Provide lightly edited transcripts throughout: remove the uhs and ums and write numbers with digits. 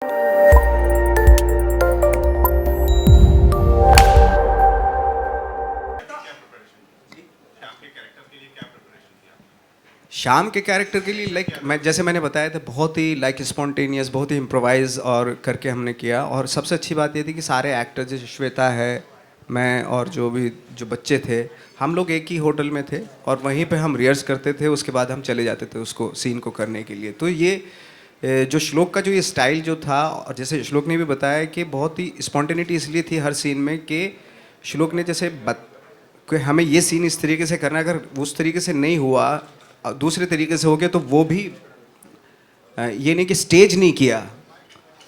शाम के कैरेक्टर के लिए मैं जैसे मैंने बताया था, बहुत ही स्पॉन्टेनियस, बहुत ही इम्प्रोवाइज और करके हमने किया। और सबसे अच्छी बात ये थी कि सारे एक्टर, जैसे श्वेता है, मैं और जो बच्चे थे, हम लोग एक ही होटल में थे और वहीं पे हम रिहर्स करते थे। उसके बाद हम चले जाते थे उसको सीन को करने के लिए। तो ये जो श्लोक का जो ये स्टाइल जो था, और जैसे श्लोक ने भी बताया कि बहुत ही स्पॉन्टेनिटी इसलिए थी हर सीन में कि श्लोक ने जैसे कि हमें ये सीन इस तरीके से करना है, अगर उस तरीके से नहीं हुआ, दूसरे तरीके से हो गया, तो वो भी ये नहीं कि स्टेज नहीं किया।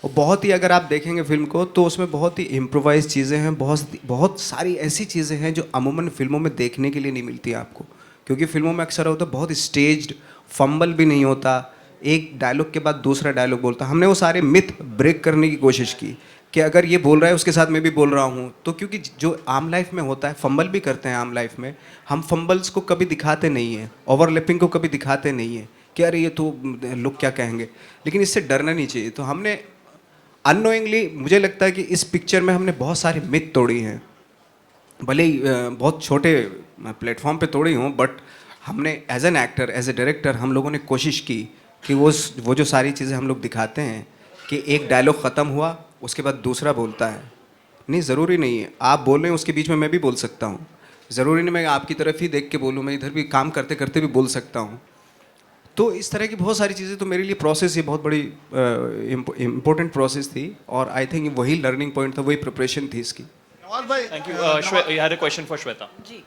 और बहुत ही, अगर आप देखेंगे फिल्म को तो उसमें बहुत ही इम्प्रोवाइज चीज़ें हैं, बहुत बहुत सारी ऐसी चीज़ें हैं जो अमूमन फिल्मों में देखने के लिए नहीं मिलती आपको। क्योंकि फिल्मों में अक्सर होता है बहुत स्टेज्ड, फंबल भी नहीं होता, एक डायलॉग के बाद दूसरा डायलॉग बोलता। हमने वो सारे मिथ ब्रेक करने की कोशिश की कि अगर ये बोल रहा है उसके साथ मैं भी बोल रहा हूँ। तो क्योंकि जो आम लाइफ में होता है, फंबल भी करते हैं आम लाइफ में, हम फंबल्स को कभी दिखाते नहीं हैं, ओवरलैपिंग को कभी दिखाते नहीं हैं कि अरे ये तो लोग क्या कहेंगे। लेकिन इससे डरना नहीं चाहिए। तो हमने अननोइंगली, मुझे लगता है कि इस पिक्चर में हमने बहुत सारे मिथ तोड़ी हैं, भले ही बहुत छोटे प्लेटफॉर्म पे तोड़ी हूँ, बट हमने as an actor, as a director, हम लोगों ने कोशिश की कि वो जो सारी चीज़ें हम लोग दिखाते हैं कि एक डायलॉग ख़त्म हुआ उसके बाद दूसरा बोलता है। नहीं, ज़रूरी नहीं है आप बोल रहे हैं उसके बीच में मैं भी बोल सकता हूँ। ज़रूरी नहीं मैं आपकी तरफ ही देख के बोलूँ, मैं इधर भी काम करते करते भी बोल सकता हूँ। तो इस तरह की बहुत सारी चीज़ें, तो मेरे लिए प्रोसेस ये बहुत बड़ी इम्पोर्टेंट प्रोसेस थी। और आई थिंक वही लर्निंग पॉइंट था, वही प्रिपरेशन थी इसकी। नवाज भाई, Thank you. You had a question for Shweta. Ji